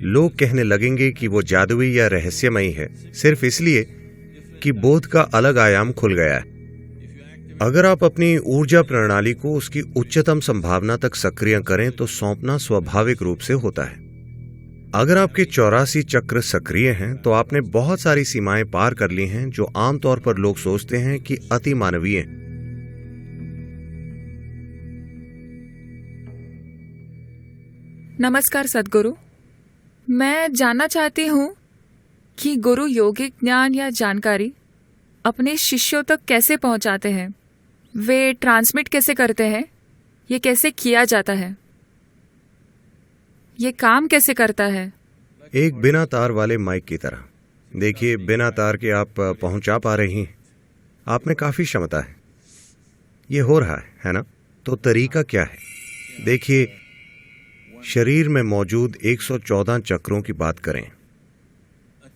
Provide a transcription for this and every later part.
लोग कहने लगेंगे कि वो जादुई या रहस्यमयी है, सिर्फ इसलिए कि बोध का अलग आयाम खुल गया है। अगर आप अपनी ऊर्जा प्रणाली को उसकी उच्चतम संभावना तक सक्रिय करें तो सौंपना स्वाभाविक रूप से होता है। अगर आपके 84 चक्र सक्रिय हैं तो आपने बहुत सारी सीमाएं पार कर ली हैं जो आमतौर पर लोग सोचते हैं कि अति मानवीय हैं। नमस्कार सद्गुरु। मैं जानना चाहती हूँ कि गुरु योगिक ज्ञान या जानकारी अपने शिष्यों तक कैसे पहुँचाते हैं, वे ट्रांसमिट कैसे करते हैं, ये कैसे किया जाता है, ये काम कैसे करता है? एक बिना तार वाले माइक की तरह। देखिए, बिना तार के आप पहुंचा पा रही हैं, आप में काफी क्षमता है, ये हो रहा है ना? तो तरीका क्या है? देखिए, शरीर में मौजूद 114 चक्रों की बात करें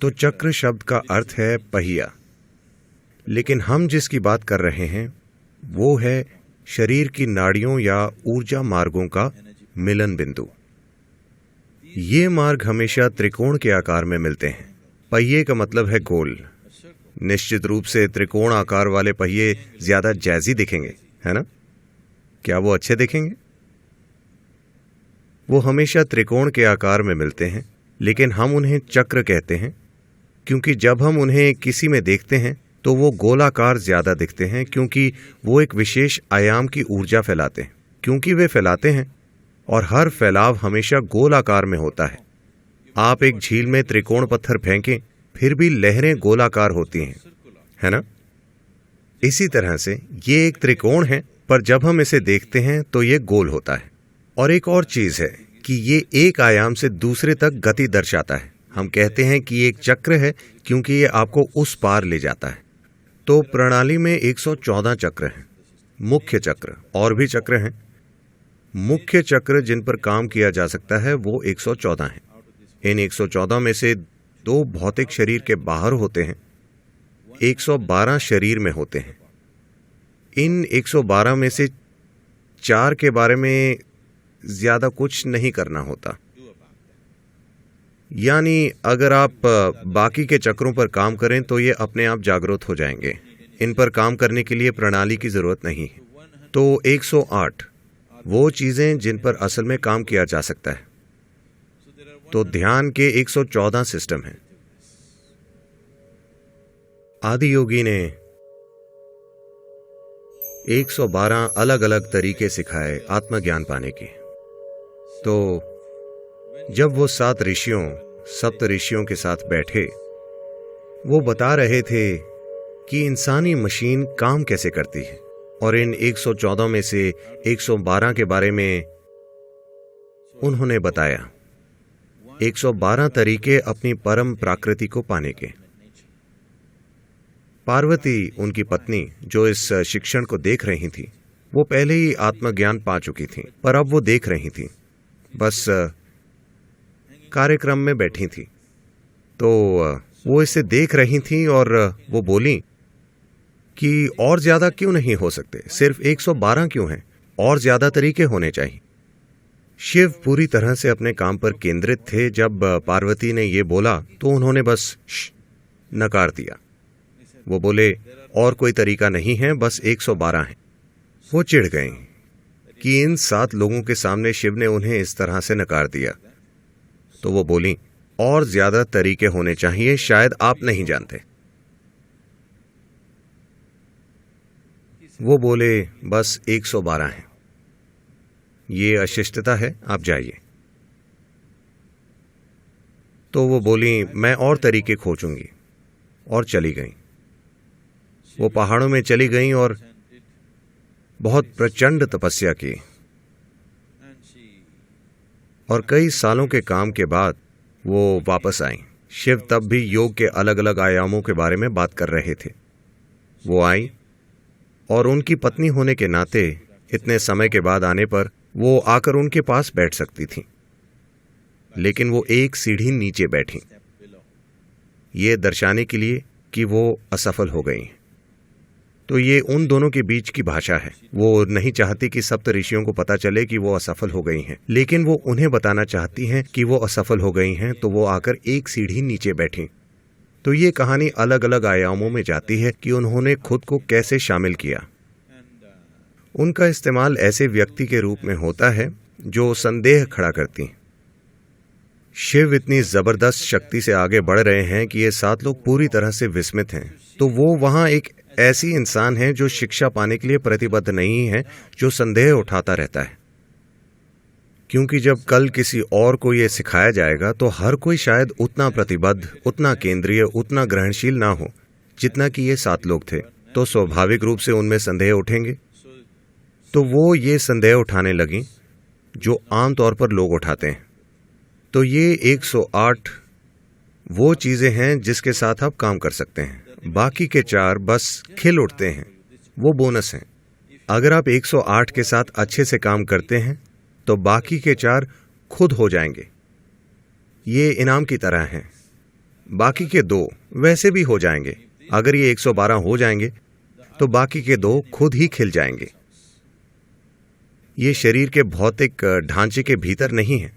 तो चक्र शब्द का अर्थ है पहिया, लेकिन हम जिसकी बात कर रहे हैं वो है शरीर की नाड़ियों या ऊर्जा मार्गों का मिलन बिंदु। ये मार्ग हमेशा त्रिकोण के आकार में मिलते हैं। पहिए का मतलब है गोल। निश्चित रूप से त्रिकोण आकार वाले पहिए ज्यादा जैज़ी दिखेंगे, है ना? क्या वो अच्छे दिखेंगे? वो हमेशा त्रिकोण के आकार में मिलते हैं, लेकिन हम उन्हें चक्र कहते हैं क्योंकि जब हम उन्हें किसी में देखते हैं तो वो गोलाकार ज्यादा दिखते हैं, क्योंकि वो एक विशेष आयाम की ऊर्जा फैलाते हैं। क्योंकि वे फैलाते हैं और हर फैलाव हमेशा गोल आकार में होता है। आप एक झील में त्रिकोण पत्थर फेंकें, फिर भी लहरें गोलाकार होती हैं, है ना? इसी तरह से ये एक त्रिकोण है, पर जब हम इसे देखते हैं तो ये गोल होता है। और एक और चीज है कि ये एक आयाम से दूसरे तक गति दर्शाता है। हम कहते हैं कि ये एक चक्र है क्योंकि ये आपको उस पार ले जाता है। तो प्रणाली में 114 चक्र हैं। मुख्य चक्र, और भी चक्र हैं। मुख्य चक्र जिन पर काम किया जा सकता है वो 114 हैं। इन 114 में से 2 भौतिक शरीर के बाहर होते हैं, 112 शरीर में होते हैं। इन 112 में से 4 के बारे में ज्यादा कुछ नहीं करना होता। यानी अगर आप बाकी के चक्रों पर काम करें तो ये अपने आप जागरूक हो जाएंगे। इन पर काम करने के लिए प्रणाली की जरूरत नहीं है। तो 108 वो चीजें जिन पर असल में काम किया जा सकता है। तो ध्यान के 114 सिस्टम हैं। आदि योगी ने 112 अलग अलग तरीके सिखाए आत्मज्ञान पाने के। तो जब वो 7 ऋषियों, सप्त ऋषियों के साथ बैठे, वो बता रहे थे कि इंसानी मशीन काम कैसे करती है। और इन 114 में से 112 के बारे में उन्होंने बताया। 112 तरीके अपनी परम प्रकृति को पाने के। पार्वती, उनकी पत्नी, जो इस शिक्षण को देख रही थी, वो पहले ही आत्मज्ञान पा चुकी थी, पर अब वो देख रही थी, बस कार्यक्रम में बैठी थी। तो वो इसे देख रही थी और वो बोली कि और ज्यादा क्यों नहीं हो सकते, सिर्फ 112 क्यों हैं, और ज्यादा तरीके होने चाहिए। शिव पूरी तरह से अपने काम पर केंद्रित थे। जब पार्वती ने ये बोला तो उन्होंने बस नकार दिया। वो बोले और कोई तरीका नहीं है, बस 112 हैं। वो चिढ़ गईं कि इन 7 लोगों के सामने शिव ने उन्हें इस तरह से नकार दिया। तो वो बोली और ज्यादा तरीके होने चाहिए, शायद आप नहीं जानते। वो बोले बस 112 हैं, ये अशिष्टता है, आप जाइए। तो वो बोली मैं और तरीके खोजूंगी, और चली गईं। वो पहाड़ों में चली गईं और बहुत प्रचंड तपस्या की। और कई सालों के काम के बाद वो वापस आईं। शिव तब भी योग के अलग अलग आयामों के बारे में बात कर रहे थे। वो आई और उनकी पत्नी होने के नाते इतने समय के बाद आने पर वो आकर उनके पास बैठ सकती थी, लेकिन वो एक सीढ़ी नीचे बैठी, ये दर्शाने के लिए कि वो असफल हो गई। तो ये उन दोनों के बीच की भाषा है। वो नहीं चाहती कि सप्त ऋषियों को पता चले कि वो असफल हो गई हैं, लेकिन वो उन्हें बताना चाहती हैं कि वो असफल हो गई हैं, तो वो आकर एक सीढ़ी नीचे बैठी। तो ये कहानी अलग अलग आयामों में जाती है कि उन्होंने खुद को कैसे शामिल किया। उनका इस्तेमाल ऐसे व्यक्ति के रूप में होता है जो संदेह खड़ा करती। शिव इतनी जबरदस्त शक्ति से आगे बढ़ रहे हैं कि ये 7 लोग पूरी तरह से विस्मित हैं। तो वो वहां एक ऐसी इंसान है जो शिक्षा पाने के लिए प्रतिबद्ध नहीं है, जो संदेह उठाता रहता है। क्योंकि जब कल किसी और को ये सिखाया जाएगा तो हर कोई शायद उतना प्रतिबद्ध, उतना केंद्रीय, उतना ग्रहणशील ना हो जितना कि ये 7 लोग थे। तो स्वाभाविक रूप से उनमें संदेह उठेंगे। तो वो ये संदेह उठाने लगी जो आमतौर पर लोग उठाते हैं। तो ये 108 वो चीजें हैं जिसके साथ आप काम कर सकते हैं। बाकी के 4 बस खिल उठते हैं, वो बोनस हैं। अगर आप 108 के साथ अच्छे से काम करते हैं तो बाकी के 4 खुद हो जाएंगे। ये इनाम की तरह हैं। बाकी के 2 वैसे भी हो जाएंगे। अगर ये 112 हो जाएंगे तो बाकी के 2 खुद ही खिल जाएंगे। ये शरीर के भौतिक ढांचे के भीतर नहीं है।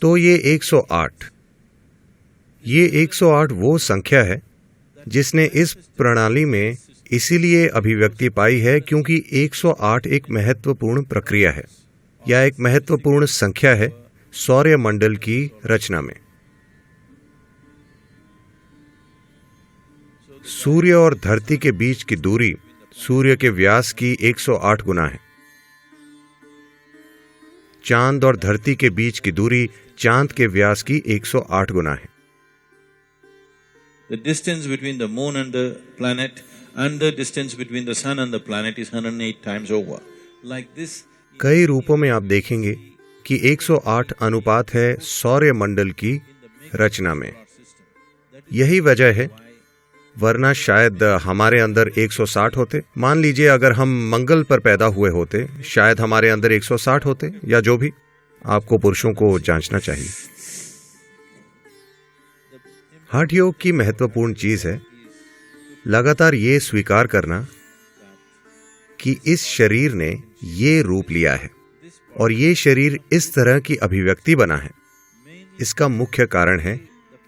तो ये 108 वो संख्या है जिसने इस प्रणाली में इसीलिए अभिव्यक्ति पाई है क्योंकि 108 एक महत्वपूर्ण प्रक्रिया है या एक महत्वपूर्ण संख्या है सौर्य मंडल की रचना में। सूर्य और धरती के बीच की दूरी सूर्य के व्यास की 108 गुना है। चांद और धरती के बीच की दूरी चांद के व्यास की 108 गुना है। The distance between the moon and the planet and the distance between the sun and the planet is 108 times over. Like this, कई रूपों में आप देखेंगे कि 108 अनुपात है सौर्य मंडल की रचना में। यही वजह है, वरना शायद हमारे अंदर 160 होते। मान लीजिए अगर हम मंगल पर पैदा हुए होते, शायद हमारे अंदर 160 होते, या जो भी। आपको पुरुषों को जांचना चाहिए। हठ योग की महत्वपूर्ण चीज है लगातार ये स्वीकार करना कि इस शरीर ने ये रूप लिया है और ये शरीर इस तरह की अभिव्यक्ति बना है। इसका मुख्य कारण है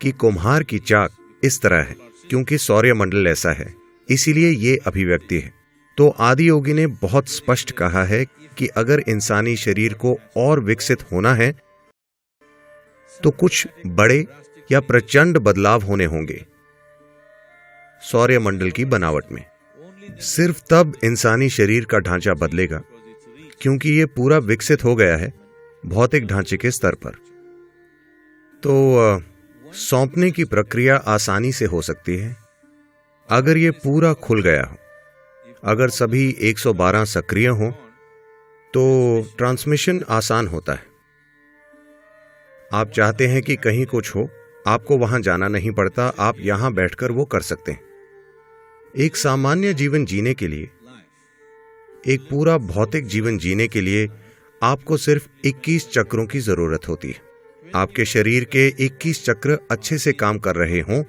कि कुम्हार की चाक इस तरह है क्योंकि सौर्य मंडल ऐसा है, इसीलिए ये अभिव्यक्ति है। तो आदि योगी ने बहुत स्पष्ट कहा है कि अगर इंसानी शरीर को और विकसित होना है तो कुछ बड़े या प्रचंड बदलाव होने होंगे सौर्य मंडल की बनावट में। सिर्फ तब इंसानी शरीर का ढांचा बदलेगा क्योंकि ये पूरा विकसित हो गया है भौतिक ढांचे के स्तर पर। तो सौंपने की प्रक्रिया आसानी से हो सकती है अगर ये पूरा खुल गया हो। अगर सभी 112 सक्रिय हों तो ट्रांसमिशन आसान होता है। आप चाहते हैं कि कहीं कुछ हो, आपको वहां जाना नहीं पड़ता, आप यहां बैठकर वो कर सकते हैं। एक सामान्य जीवन जीने के लिए, एक पूरा भौतिक जीवन जीने के लिए आपको सिर्फ 21 चक्रों की जरूरत होती है। आपके शरीर के 21 चक्र अच्छे से काम कर रहे हों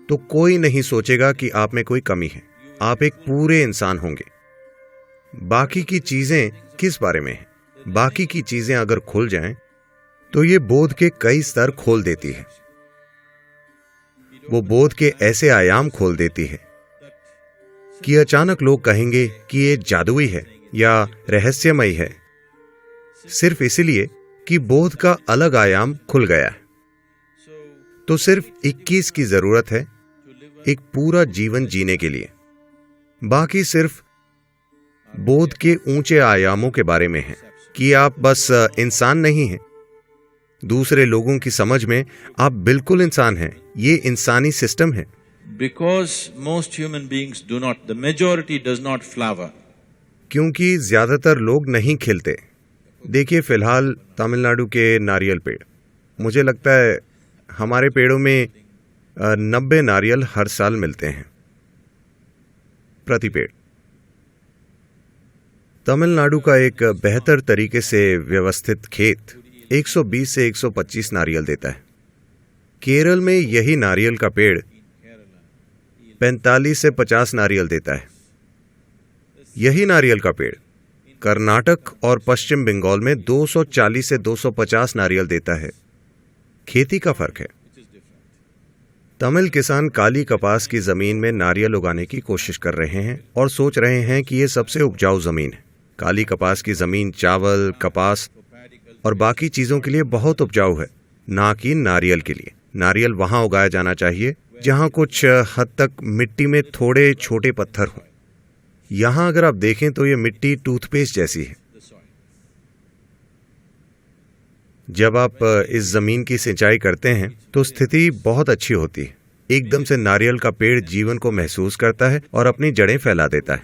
तो कोई नहीं सोचेगा कि आप में कोई कमी है। आप एक पूरे इंसान होंगे। बाकी की चीजें किस बारे में है? बाकी की चीजें अगर खुल जाएं तो ये बोध के कई स्तर खोल देती है। वो बोध के ऐसे आयाम खोल देती है कि अचानक लोग कहेंगे कि ये जादुई है या रहस्यमयी है, सिर्फ इसलिए कि बोध का अलग आयाम खुल गया है। तो सिर्फ 21 की जरूरत है एक पूरा जीवन जीने के लिए। बाकी सिर्फ बोध के ऊंचे आयामों के बारे में है कि आप बस इंसान नहीं हैं। दूसरे लोगों की समझ में आप बिल्कुल इंसान हैं। ये इंसानी सिस्टम है। because most human beings do not, the majority does not flower. क्योंकि ज्यादातर लोग नहीं खिलते। देखिए फिलहाल तमिलनाडु के नारियल पेड़, मुझे लगता है हमारे पेड़ों में 90 नारियल हर साल मिलते हैं प्रति पेड़। तमिलनाडु का एक बेहतर तरीके से व्यवस्थित खेत 120 से 125 नारियल देता है। केरल में यही नारियल का पेड़ 45 से 50 नारियल देता है। यही नारियल का पेड़ कर्नाटक और पश्चिम बंगाल में 240 से 250 नारियल देता है। खेती का फर्क है। तमिल किसान काली कपास की जमीन में नारियल उगाने की कोशिश कर रहे हैं और सोच रहे हैं कि ये सबसे उपजाऊ जमीन है। काली कपास की जमीन चावल, कपास और बाकी चीजों के लिए बहुत उपजाऊ है, ना कि नारियल के लिए। नारियल वहां उगाया जाना चाहिए जहां कुछ हद तक मिट्टी में थोड़े छोटे पत्थर हों। यहां अगर आप देखें तो ये मिट्टी टूथपेस्ट जैसी है। जब आप इस जमीन की सिंचाई करते हैं तो स्थिति बहुत अच्छी होती है। एकदम से नारियल का पेड़ जीवन को महसूस करता है और अपनी जड़ें फैला देता है।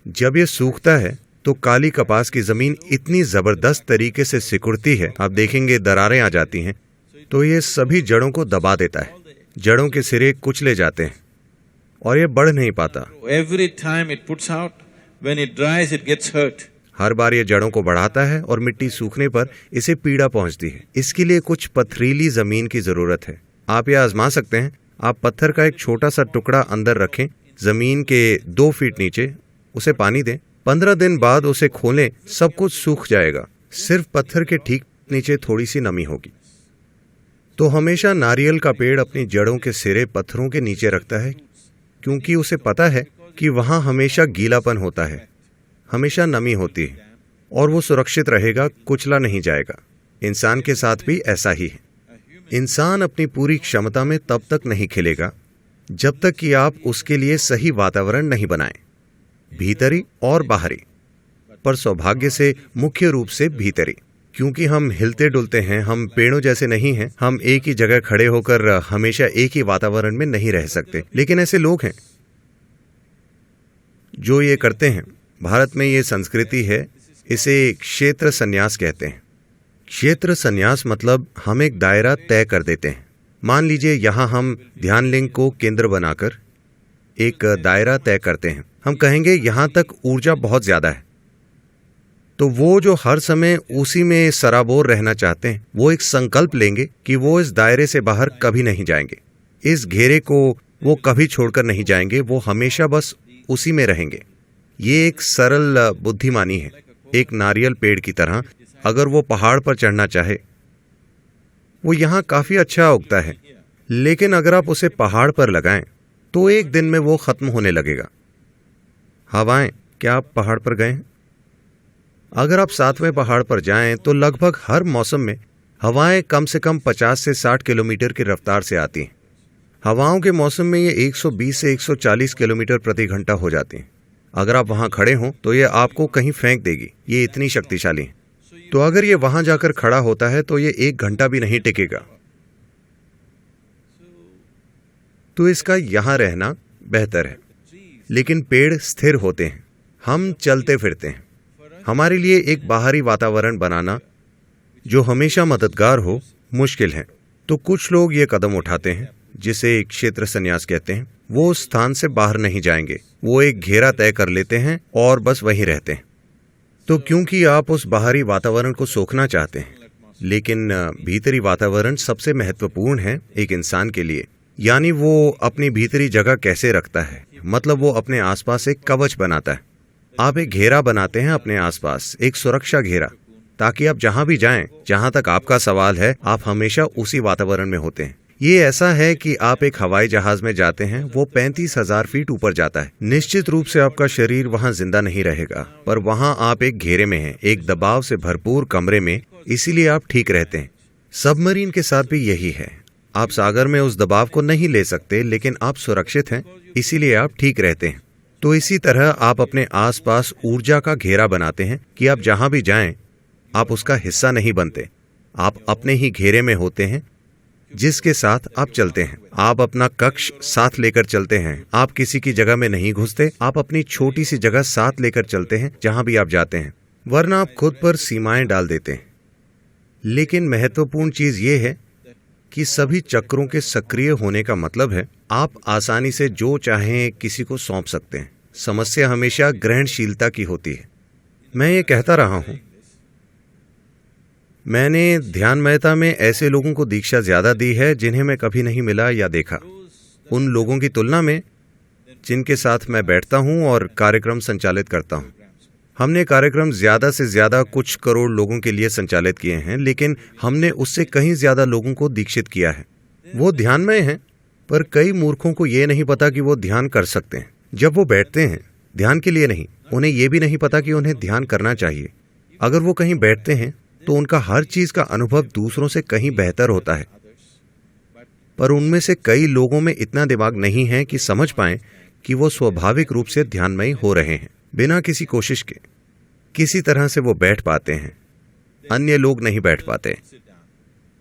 जब ये सूखता है तो काली कपास की जमीन इतनी जबरदस्त तरीके से सिकुड़ती है, आप देखेंगे दरारें आ जाती हैं, तो ये सभी जड़ों को दबा देता है। जड़ों के सिरे कुचले जाते हैं और ये बढ़ नहीं पाता। Every time it puts out, when it dries, it gets hurt. हर बार ये जड़ों को बढ़ाता है और मिट्टी सूखने पर इसे पीड़ा पहुंचती है। इसके लिए कुछ पथरीली जमीन की जरूरत है। आप यह आजमा सकते हैं। आप पत्थर का एक छोटा सा टुकड़ा अंदर रखें, जमीन के 2 फीट नीचे, उसे पानी दें। 15 दिन बाद उसे खोलें, सब कुछ सूख जाएगा। सिर्फ पत्थर के ठीक नीचे थोड़ी सी नमी होगी। तो हमेशा नारियल का पेड़ अपनी जड़ों के सिरे पत्थरों के नीचे रखता है, क्योंकि उसे पता है कि वहां हमेशा गीलापन होता है, हमेशा नमी होती है और वो सुरक्षित रहेगा, कुचला नहीं जाएगा। इंसान के साथ भी ऐसा ही है। इंसान अपनी पूरी क्षमता में तब तक नहीं खिलेगा जब तक कि आप उसके लिए सही वातावरण नहीं बनाएं, भीतरी और बाहरी, पर सौभाग्य से मुख्य रूप से भीतरी। क्योंकि हम हिलते डुलते हैं, हम पेड़ों जैसे नहीं हैं। हम एक ही जगह खड़े होकर हमेशा एक ही वातावरण में नहीं रह सकते। लेकिन ऐसे लोग हैं जो ये करते हैं। भारत में ये संस्कृति है, इसे क्षेत्र संन्यास कहते हैं। क्षेत्र संन्यास मतलब हम एक दायरा तय कर देते हैं। मान लीजिए यहाँ हम ध्यान लिंग को केंद्र बनाकर एक दायरा तय करते हैं। हम कहेंगे यहाँ तक ऊर्जा बहुत ज्यादा है, तो वो जो हर समय उसी में सराबोर रहना चाहते हैं, वो एक संकल्प लेंगे कि वो इस दायरे से बाहर कभी नहीं जाएंगे। इस घेरे को वो कभी छोड़कर नहीं जाएंगे, वो हमेशा बस उसी में रहेंगे। ये एक सरल बुद्धिमानी है। एक नारियल पेड़ की तरह अगर वो पहाड़ पर चढ़ना चाहे, वो यहाँ काफी अच्छा उगता है, लेकिन अगर आप उसे पहाड़ पर लगाएं तो एक दिन में वो खत्म होने लगेगा। हवाएं, क्या आप पहाड़ पर गए हैं? अगर आप 7वें पहाड़ पर जाएं तो लगभग हर मौसम में हवाएं कम से कम 50 से 60 किलोमीटर की रफ्तार से आती हैं। हवाओं के मौसम में ये 120 से 140 किलोमीटर प्रति घंटा हो जाती हैं। अगर आप वहां खड़े हों तो ये आपको कहीं फेंक देगी, ये इतनी शक्तिशाली है। तो अगर ये वहां जाकर खड़ा होता है तो ये 1 घंटा भी नहीं टिकेगा। तो इसका यहां रहना बेहतर है। लेकिन पेड़ स्थिर होते हैं, हम चलते फिरते हैं। हमारे लिए एक बाहरी वातावरण बनाना जो हमेशा मददगार हो मुश्किल है। तो कुछ लोग ये कदम उठाते हैं जिसे क्षेत्र संन्यास कहते हैं। वो उस स्थान से बाहर नहीं जाएंगे, वो एक घेरा तय कर लेते हैं और बस वहीं रहते हैं। तो क्योंकि आप उस बाहरी वातावरण को सोखना चाहते हैं, लेकिन भीतरी वातावरण सबसे महत्वपूर्ण है एक इंसान के लिए। यानी वो अपनी भीतरी जगह कैसे रखता है, मतलब वो अपने आसपास एक कवच बनाता है। आप एक घेरा बनाते हैं अपने आसपास, एक सुरक्षा घेरा, ताकि आप जहां भी जाएं, जहां तक आपका सवाल है, आप हमेशा उसी वातावरण में होते हैं। ये ऐसा है कि आप एक हवाई जहाज में जाते हैं, वो 35,000 फीट ऊपर जाता है। निश्चित रूप से आपका शरीर वहां जिंदा नहीं रहेगा, पर वहां आप एक घेरे में हैं, एक दबाव से भरपूर कमरे में, इसीलिए आप ठीक रहते हैं। सबमरीन के साथ भी यही है। आप सागर में उस दबाव को नहीं ले सकते, लेकिन आप सुरक्षित हैं, इसीलिए आप ठीक रहते हैं। तो इसी तरह आप अपने आसपास ऊर्जा का घेरा बनाते हैं कि आप जहां भी जाएं, आप उसका हिस्सा नहीं बनते। आप अपने ही घेरे में होते हैं जिसके साथ आप चलते हैं। आप अपना कक्ष साथ लेकर चलते हैं। आप किसी की जगह में नहीं घुसते, आप अपनी छोटी सी जगह साथ लेकर चलते हैं जहां भी आप जाते हैं, वरना आप खुद पर सीमाएं डाल देते हैं। लेकिन महत्वपूर्ण चीज ये है कि सभी चक्रों के सक्रिय होने का मतलब है आप आसानी से जो चाहें किसी को सौंप सकते हैं। समस्या हमेशा ग्रहणशीलता की होती है। मैं ये कहता रहा हूं, मैंने ध्यानमयता में ऐसे लोगों को दीक्षा ज्यादा दी है जिन्हें मैं कभी नहीं मिला या देखा। उन लोगों की तुलना में जिनके साथ मैं बैठता हूं और कार्यक्रम संचालित करता हूं। हमने कार्यक्रम ज्यादा से ज्यादा कुछ करोड़ लोगों के लिए संचालित किए हैं, लेकिन हमने उससे कहीं ज्यादा लोगों को दीक्षित किया है। वो ध्यानमय हैं, पर कई मूर्खों को ये नहीं पता कि वो ध्यान कर सकते हैं। जब वो बैठते हैं ध्यान के लिए नहीं, उन्हें ये भी नहीं पता कि उन्हें ध्यान करना चाहिए। अगर वो कहीं बैठते हैं तो उनका हर चीज का अनुभव दूसरों से कहीं बेहतर होता है, पर उनमें से कई लोगों में इतना दिमाग नहीं है कि समझ पाएं कि वो स्वाभाविक रूप से ध्यानमय हो रहे हैं। बिना किसी कोशिश के किसी तरह से वो बैठ पाते हैं। अन्य लोग नहीं बैठ पाते,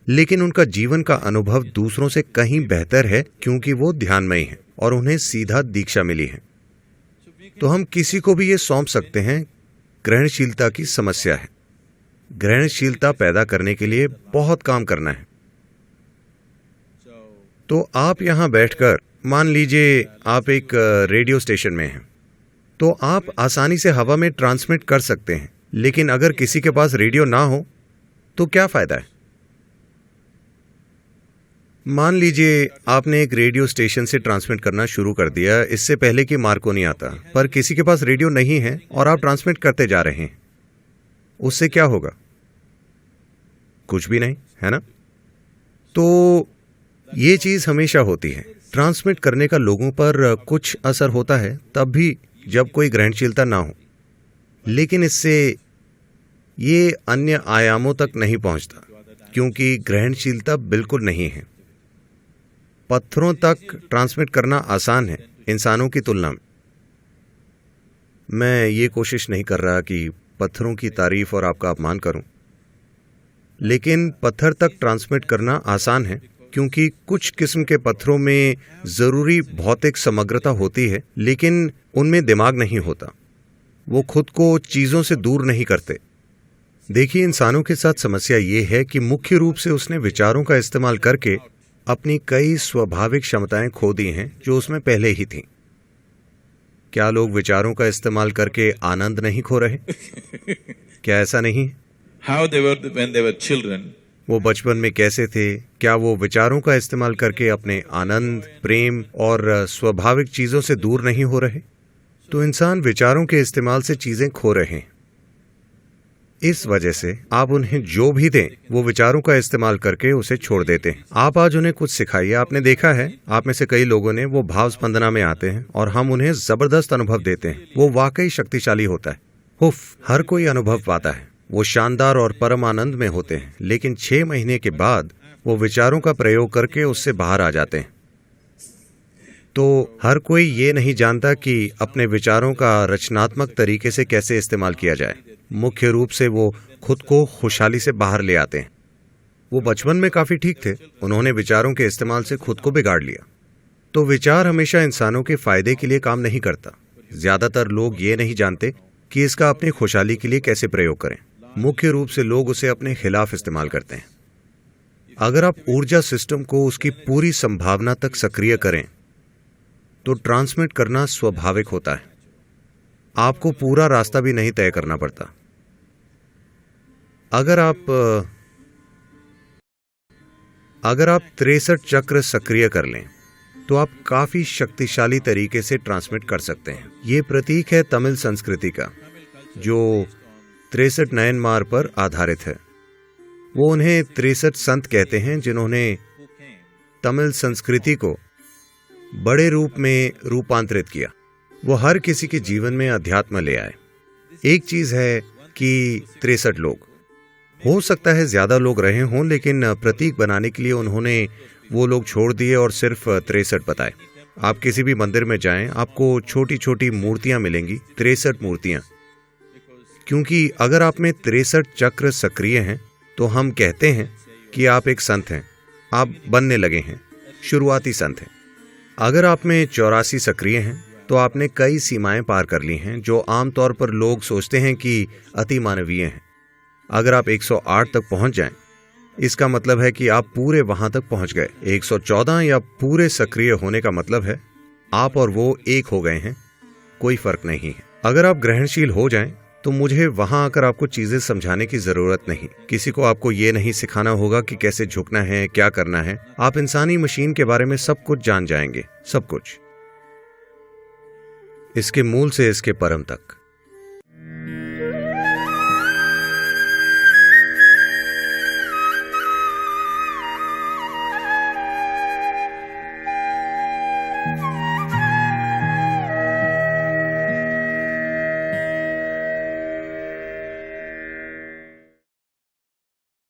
लेकिन उनका जीवन का अनुभव दूसरों से कहीं बेहतर है क्योंकि वो ध्यानमय हैं और उन्हें सीधा दीक्षा मिली है। तो हम किसी को भी ये सौंप सकते हैं। ग्रहणशीलता की समस्या है। ग्रहणशीलता पैदा करने के लिए बहुत काम करना है। तो आप यहां बैठकर, मान लीजिए आप एक रेडियो स्टेशन में हैं, तो आप आसानी से हवा में ट्रांसमिट कर सकते हैं, लेकिन अगर किसी के पास रेडियो ना हो तो क्या फायदा है? मान लीजिए आपने एक रेडियो स्टेशन से ट्रांसमिट करना शुरू कर दिया इससे पहले कि मार्कोनी आता, पर किसी के पास रेडियो नहीं है और आप ट्रांसमिट करते जा रहे हैं, उससे क्या होगा? कुछ भी नहीं, है ना? तो ये चीज हमेशा होती है। ट्रांसमिट करने का लोगों पर कुछ असर होता है तब भी जब कोई ग्रहणशीलता ना हो, लेकिन इससे ये अन्य आयामों तक नहीं पहुंचता क्योंकि ग्रहणशीलता बिल्कुल नहीं है। पत्थरों तक ट्रांसमिट करना आसान है इंसानों की तुलना में। मैं ये कोशिश नहीं कर रहा कि पत्थरों की तारीफ और आपका अपमान करूं, लेकिन पत्थर तक ट्रांसमिट करना आसान है क्योंकि कुछ किस्म के पत्थरों में जरूरी भौतिक समग्रता होती है, लेकिन उनमें दिमाग नहीं होता। वो खुद को चीजों से दूर नहीं करते। देखिए, इंसानों के साथ समस्या ये है कि मुख्य रूप से उसने विचारों का इस्तेमाल करके अपनी कई स्वाभाविक क्षमताएं खो दी हैं जो उसमें पहले ही थीं। क्या लोग विचारों का इस्तेमाल करके आनंद नहीं खो रहे? क्या ऐसा नहीं? How they were when they were children. वो बचपन में कैसे थे? क्या वो विचारों का इस्तेमाल करके अपने आनंद, प्रेम और स्वाभाविक चीजों से दूर नहीं हो रहे? तो इंसान विचारों के इस्तेमाल से चीजें खो रहे हैं। इस वजह से आप उन्हें जो भी दें वो विचारों का इस्तेमाल करके उसे छोड़ देते हैं। आप आज उन्हें कुछ सिखाइए। आपने देखा है, आप में से कई लोगों ने, वो भाव स्पंदना में आते हैं और हम उन्हें जबरदस्त अनुभव देते हैं। वो वाकई शक्तिशाली होता है। हुफ, हर कोई अनुभव पाता है। वो शानदार और परम आनंद में होते हैं, लेकिन 6 महीने के बाद वो विचारों का प्रयोग करके उससे बाहर आ जाते हैं। तो हर कोई ये नहीं जानता कि अपने विचारों का रचनात्मक तरीके से कैसे इस्तेमाल किया जाए। मुख्य रूप से वो खुद को खुशहाली से बाहर ले आते हैं। वो बचपन में काफी ठीक थे, उन्होंने विचारों के इस्तेमाल से खुद को बिगाड़ लिया। तो विचार हमेशा इंसानों के फायदे के लिए काम नहीं करता। ज्यादातर लोग ये नहीं जानते कि इसका अपनी खुशहाली के लिए कैसे प्रयोग करें। मुख्य रूप से लोग उसे अपने खिलाफ इस्तेमाल करते हैं। अगर आप ऊर्जा सिस्टम को उसकी पूरी संभावना तक सक्रिय करें तो ट्रांसमिट करना स्वाभाविक होता है। आपको पूरा रास्ता भी नहीं तय करना पड़ता। अगर आप 63 चक्र सक्रिय कर लें तो आप काफी शक्तिशाली तरीके से ट्रांसमिट कर सकते हैं। ये प्रतीक है तमिल संस्कृति का, जो 63 नयनमार पर आधारित है। वो उन्हें 63 संत कहते हैं जिन्होंने तमिल संस्कृति को बड़े रूप में रूपांतरित किया। वो हर किसी के जीवन में अध्यात्म ले आए। एक चीज है कि 63 लोग, हो सकता है ज्यादा लोग रहे हों, लेकिन प्रतीक बनाने के लिए उन्होंने वो लोग छोड़ दिए और सिर्फ 63 बताए। आप किसी भी मंदिर में जाएं, आपको छोटी छोटी मूर्तियां मिलेंगी, 63 मूर्तियां, क्योंकि अगर आप में 63 चक्र सक्रिय हैं तो हम कहते हैं कि आप एक संत हैं, आप बनने लगे हैं, शुरुआती संत हैं। अगर आप में 84 सक्रिय हैं तो आपने कई सीमाएं पार कर ली हैं जो आमतौर पर लोग सोचते हैं कि अति मानवीय हैं। अगर आप 108 तक पहुंच जाएं, इसका मतलब है कि आप पूरे वहां तक पहुंच गए। 114 या पूरे सक्रिय होने का मतलब है आप और वो एक हो गए हैं, कोई फर्क नहीं है। अगर आप ग्रहणशील हो जाएं तो मुझे वहां आकर आपको चीजें समझाने की जरूरत नहीं। किसी को आपको ये नहीं सिखाना होगा कि कैसे झुकना है, क्या करना है। आप इंसानी मशीन के बारे में सब कुछ जान जाएंगे। सब कुछ, इसके मूल से इसके परम तक।